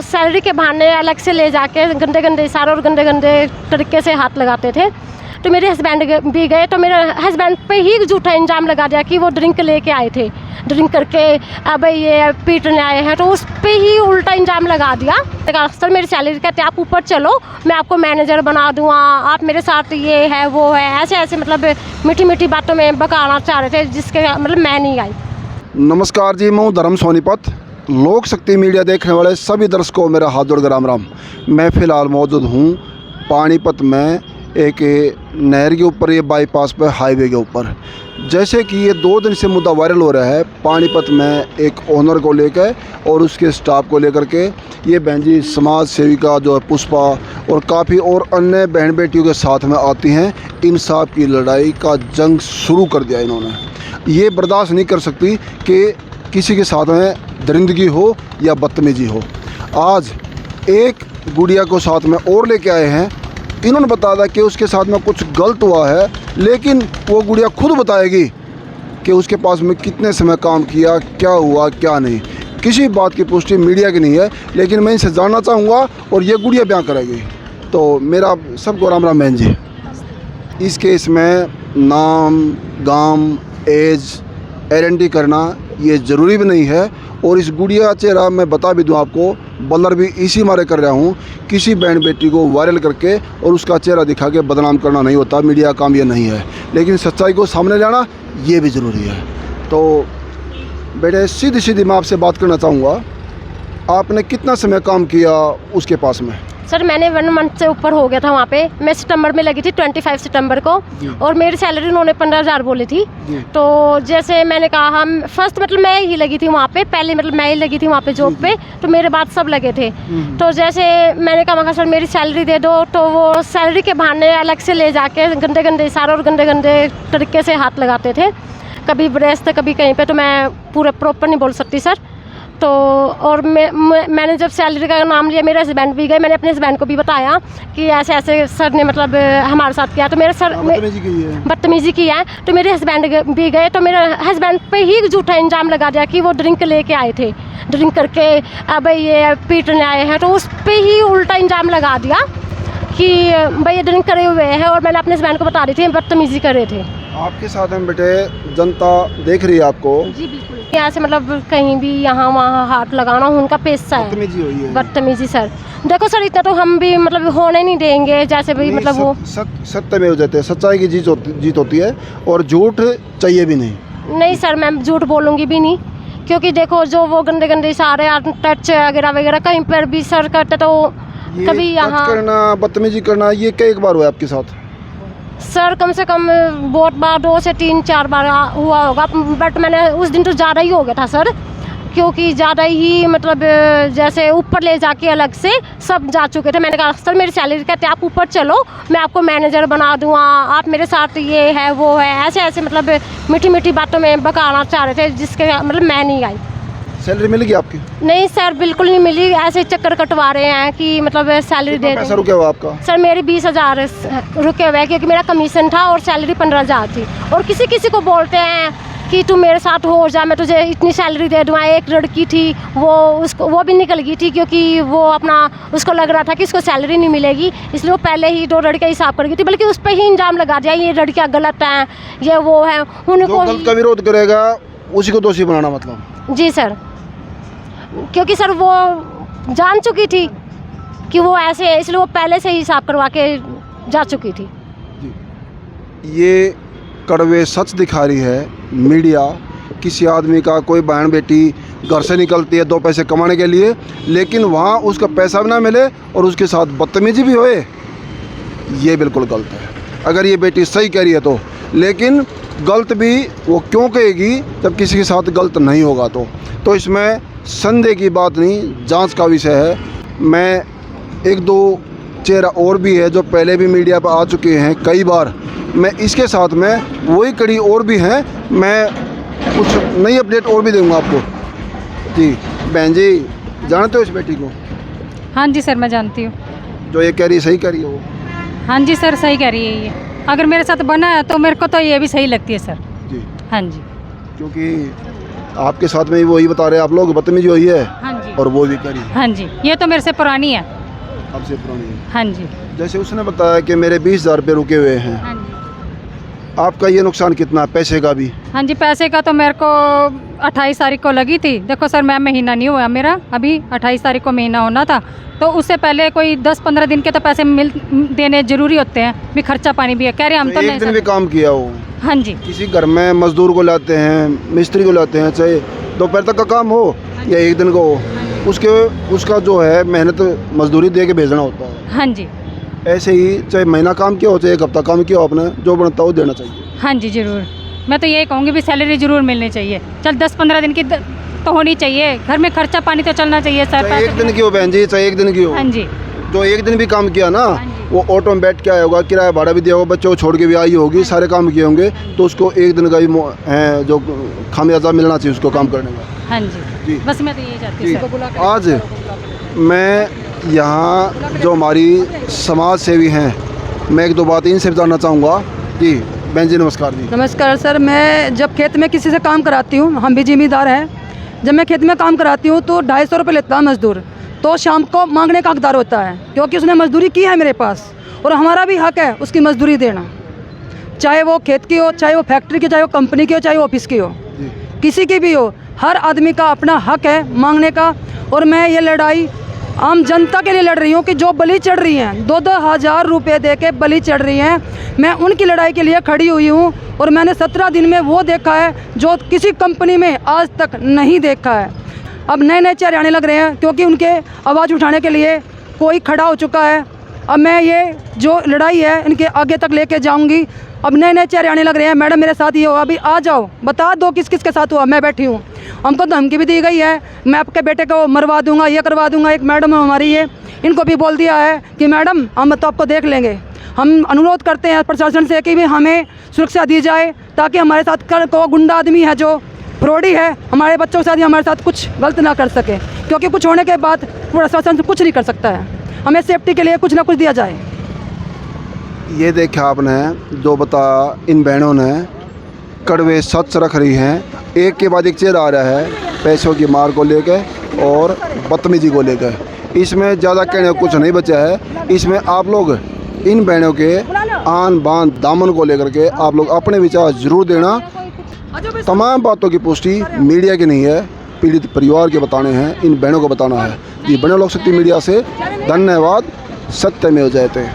Salary के बहाने अलग से ले जाके गंदे गंदे इशारे और गंदे गंदे तरीके से हाथ लगाते थे। तो मेरे हस्बैंड भी गए तो मेरे हस्बैंड पे ही झूठा इल्ज़ाम लगा दिया कि वो ड्रिंक लेके आए थे, ड्रिंक करके अब ये पीटने आए हैं, तो उस पर ही उल्टा इल्ज़ाम लगा दिया। अक्सर मेरी सैलरी कहते आप ऊपर चलो, मैं आपको मैनेजर बना दूँगा, आप मेरे साथ ये है वो है, ऐसे ऐसे मतलब मीठी मीठी बातों में बकाना चाह रहे थे, जिसके मतलब मैं नहीं आई। नमस्कार जी, मैं हूँ धर्म सोनीपत। लोक शक्ति मीडिया देखने वाले सभी दर्शकों मेरा हाथ जोड़ कर राम राम। मैं फ़िलहाल मौजूद हूँ पानीपत में, एक नहर के ऊपर, ये बाईपास पर हाईवे के ऊपर। जैसे कि ये 2 दिन से मुद्दा वायरल हो रहा है पानीपत में एक ओनर को लेकर और उसके स्टाफ को लेकर के। ये बहन जी समाज सेविका जो है पुष्पा और काफ़ी और अन्य बहन बेटियों के साथ में आती हैं। इंसाफ की लड़ाई का जंग शुरू कर दिया इन्होंने। ये बर्दाश्त नहीं कर सकती कि किसी के साथ में दरिंदगी हो या बदतमीजी हो। आज एक गुड़िया को साथ में और लेके आए हैं। इन्होंने बताया कि उसके साथ में कुछ गलत हुआ है, लेकिन वो गुड़िया खुद बताएगी कि उसके पास में कितने समय काम किया, क्या हुआ क्या नहीं। किसी बात की पुष्टि मीडिया की नहीं है, लेकिन मैं इनसे जानना चाहूँगा और ये गुड़िया बयां करेगी। तो मेरा सबको राम राम बहन जी। इस केस में नाम, गांव, एज आइडेंटिटी करना ये ज़रूरी भी नहीं है। और इस गुड़िया का चेहरा मैं बता भी दूं आपको, बलर भी इसी मारे कर रहा हूँ, किसी बहन बेटी को वायरल करके और उसका चेहरा दिखा के बदनाम करना नहीं होता। मीडिया का काम ये नहीं है, लेकिन सच्चाई को सामने लाना ये भी ज़रूरी है। तो बेटे सीधी सीधी मैं आपसे बात करना चाहूँगा, आपने कितना समय काम किया उसके पास में? सर मैंने 1 मंथ से ऊपर हो गया था वहाँ पे। मैं सितंबर में लगी थी 25 सितंबर को, और मेरी सैलरी उन्होंने 15,000 बोली थी। तो जैसे मैंने कहा हम फर्स्ट मतलब मैं ही लगी थी वहाँ पे, पहले मतलब मैं ही लगी थी वहाँ पे जॉब पे, तो मेरे बाद सब लगे थे। तो जैसे मैंने कहा सर मेरी सैलरी दे दो, तो वो सैलरी के बहाने अलग से ले जाके गंदे गंदे इशारे और गंदे गंदे तरीके से हाथ लगाते थे, कभी ब्रेस्ट कभी कहीं पर। तो मैं पूरा प्रॉपर नहीं बोल सकती सर। तो और मैंने जब सैलरी का नाम लिया, मेरे हस्बैंड भी गए, मैंने अपने हस्बैंड को भी बताया कि ऐसे ऐसे सर ने मतलब हमारे साथ किया। तो मेरे सर बदतमीज़ी की है। तो मेरे हस्बैंड भी गए तो मेरे हस्बैंड पे ही झूठा इल्ज़ाम लगा दिया कि वो ड्रिंक लेके आए थे, ड्रिंक करके अब ये पीटने आए हैं। तो उस पर ही उल्टा इल्ज़ाम लगा दिया कि भाई ये ड्रिंक करे हुए हैं, और मैंने अपने हस्बैंड को बता रही थी बदतमीज़ी कर रहे थे। आपके साथ में बेटे जनता देख रही है आपको। जी बिल्कुल, यहाँ से मतलब कहीं भी यहाँ वहाँ हाथ लगाना उनका पेशा है। बदतमीजी हुई है। बदतमीजी सर, देखो सर इतना तो हम भी मतलब होने नहीं देंगे। जैसे भी मतलब वो सत्य में हो जाते हैं, सच्चाई की जीत होती है, और झूठ चाहिए भी नहीं। नहीं सर मैं झूठ बोलूँगी भी नहीं, क्योंकि देखो जो वो गंदे गंदे इशारे टच वगैरह वगैरह कहीं पर भी सर करते, तो कभी यहाँ करना, बदतमीजी करना, ये कई बार हुआ आपके साथ? सर कम से कम बहुत बार, 2 से 3-4 बार हुआ होगा। बट मैंने उस दिन तो ज़्यादा ही हो गया था सर, क्योंकि ज़्यादा ही मतलब जैसे ऊपर ले जाके अलग से सब जा चुके थे। मैंने कहा सर मेरी सैलरी कहते आप ऊपर चलो, मैं आपको मैनेजर बना दूँगा, आप मेरे साथ ये है वो है, ऐसे ऐसे मतलब मीठी मीठी बातों में बकाना चाह रहे थे, जिसके मतलब मैं नहीं आई। सैलरी मिलेगी आपकी? नहीं सर बिल्कुल नहीं मिली। ऐसे चक्कर कटवा रहे हैं कि मतलब सैलरी दे पैसा रुके हुआ आपका? सर मेरे 20,000 रुके हुए हैं, क्योंकि मेरा कमीशन था और सैलरी 15,000 थी। और किसी किसी को बोलते हैं कि तू मेरे साथ हो जा, मैं तुझे इतनी सैलरी दे दूँगा। एक लड़की थी वो भी निकल गई थी, क्योंकि वो अपना उसको लग रहा था कि उसको सैलरी नहीं मिलेगी, इसलिए वो पहले ही 2 लड़के हिसाब कर गई थी, बल्कि उस पर ही इल्ज़ाम लगा दिया ये लड़कियाँ गलत हैं, ये वो है। उनको गलत का विरोध करेगा उसी को दोषी बनाना मतलब? जी सर, क्योंकि सर वो जान चुकी थी कि वो ऐसे है, इसलिए वो पहले से ही हिसाब करवा के जा चुकी थी। ये कड़वे सच दिखा रही है मीडिया। किसी आदमी का, कोई बहन बेटी घर से निकलती है 2 पैसे कमाने के लिए, लेकिन वहाँ उसका पैसा भी ना मिले और उसके साथ बदतमीजी भी होए, ये बिल्कुल गलत है। अगर ये बेटी सही कह रही है तो, लेकिन गलत भी वो क्यों कहेगी जब किसी के साथ गलत नहीं होगा? तो इसमें संदेह की बात नहीं, जांच का विषय है। मैं 1-2 चेहरा और भी है जो पहले भी मीडिया पर आ चुके हैं कई बार। मैं इसके साथ में वही कड़ी और भी हैं, मैं कुछ नई अपडेट और भी दूंगा आपको। जी बहन जी, जानते हो इस बेटी को? हाँ जी सर मैं जानती हूँ। जो ये कह रही सही कह रही है वो? हाँ जी सर सही कह रही है ये। अगर मेरे साथ बना है तो मेरे को तो ये भी सही लगती है सर। जी हाँ जी, क्योंकि आपके साथ में ही वही बता रहे हैं आप लोग, बदतमीजी हुई है। हाँ जी। और वो भी करी हाँ जी, ये तो मेरे से पुरानी है। आपसे पुरानी है। हाँ जी। जैसे उसने बताया कि मेरे 20,000 रुपये रुके हुए हैं, हाँ जी। आपका ये नुकसान कितना है, पैसे का भी? हाँ जी, पैसे का तो मेरे को 28 तारीख को लगी थी। देखो सर, मैं महीना नहीं हुआ मेरा, अभी 28 तारीख को महीना होना था, तो उससे पहले कोई 10-15 दिन के तो पैसे देने ज़रूरी होते हैं, भी खर्चा पानी भी है। कह रहे हम तो एक नहीं दिन भी सर। काम किया हो? हाँ जी। किसी घर में मजदूर को लाते हैं, मिस्त्री को लाते हैं, चाहे दोपहर तक का काम हो या एक दिन को हो, उसका जो है मेहनत मजदूरी दे के भेजना होता है। हाँ जी। ऐसे ही चाहे महीना काम किया हो चाहे एक हफ्ता काम किया हो, अपने जो बनता हो देना चाहिए। हाँ जी, ज़रूर। मैं तो यही कहूँगी भी सैलरी ज़रूर मिलनी चाहिए। चल 10-15 दिन की तो होनी चाहिए, घर में खर्चा पानी तो चलना चाहिए सर। चाहे एक दिन की हो बहन जी, चाहे एक दिन की हो। हाँ जी। जो एक दिन भी काम किया ना, हाँ जी। वो ऑटो में बैठ के आया होगा, किराया भाड़ा भी दिया होगा, बच्चों को छोड़ के भी आई होगी, सारे काम किए होंगे, तो उसको एक दिन का भी है जो खामियाजा मिलना चाहिए उसको काम करने का। हाँ जी। जी, बस मैं तो यही चाहती जी। हूँ। आज मैं यहाँ जो हमारी समाज सेवी हैं, मैं एक दो बात इनसे भी जानना चाहूँगा। जी बहन जी नमस्कार जी। नमस्कार सर। मैं जब खेत में किसी से काम कराती हूँ, हम भी जिम्मेदार हैं, जब मैं खेत में काम कराती हूँ तो 250 रुपये लेता है मज़दूर, तो शाम को मांगने का हकदार होता है, क्योंकि उसने मजदूरी की है मेरे पास, और हमारा भी हक है उसकी मजदूरी देना, चाहे वो खेत की हो, चाहे वो फैक्ट्री की, चाहे वो कंपनी की हो, चाहे वो ऑफिस की हो, किसी की भी हो। हर आदमी का अपना हक है मांगने का। और मैं ये लड़ाई आम जनता के लिए लड़ रही हूँ कि जो बलि चढ़ रही हैं, 2-2 हज़ार रुपये दे के बलि चढ़ रही हैं, मैं उनकी लड़ाई के लिए खड़ी हुई हूँ। और मैंने 17 दिन में वो देखा है जो किसी कंपनी में आज तक नहीं देखा है। अब नए नए चेहरे आने लग रहे हैं, क्योंकि उनके आवाज़ उठाने के लिए कोई खड़ा हो चुका है। अब मैं ये जो लड़ाई है इनके आगे तक लेके जाऊंगी। अब नए नए चेहरे आने लग रहे हैं, मैडम मेरे साथ ये हुआ, अभी आ जाओ, बता दो किस किस के साथ हुआ, मैं बैठी हूँ। हमको धमकी भी दी गई है, मैं आपके बेटे को मरवा दूंगा, ये करवा दूंगा। एक मैडम हमारी है, इनको भी बोल दिया है कि मैडम हम तो आपको देख लेंगे। हम अनुरोध करते हैं प्रशासन से कि भी हमें सुरक्षा दी जाए, ताकि हमारे साथ को गुंडा आदमी है जो फ्रॉडी है, हमारे बच्चों के साथ हमारे साथ कुछ गलत ना कर सके, क्योंकि कुछ होने के बाद प्रशासन कुछ नहीं कर सकता है। हमें सेफ्टी के लिए कुछ ना कुछ दिया जाए। ये देखा आपने जो बता इन बहनों ने कड़वे सच रख रही हैं, एक के बाद एक चेहरा आ रहा है पैसों की मार को लेकर और बदतमीजी को लेकर। इसमें ज़्यादा कहने को कुछ नहीं बचा है। इसमें आप लोग इन बहनों के आन बान दामन को लेकर के आप लोग अपने विचार ज़रूर देना। तमाम बातों की पुष्टि मीडिया की नहीं है, पीड़ित परिवार के बताने हैं, इन बहनों को बताना है। ये बने लोक शक्ति मीडिया से धन्यवाद। सत्यमेव जयते।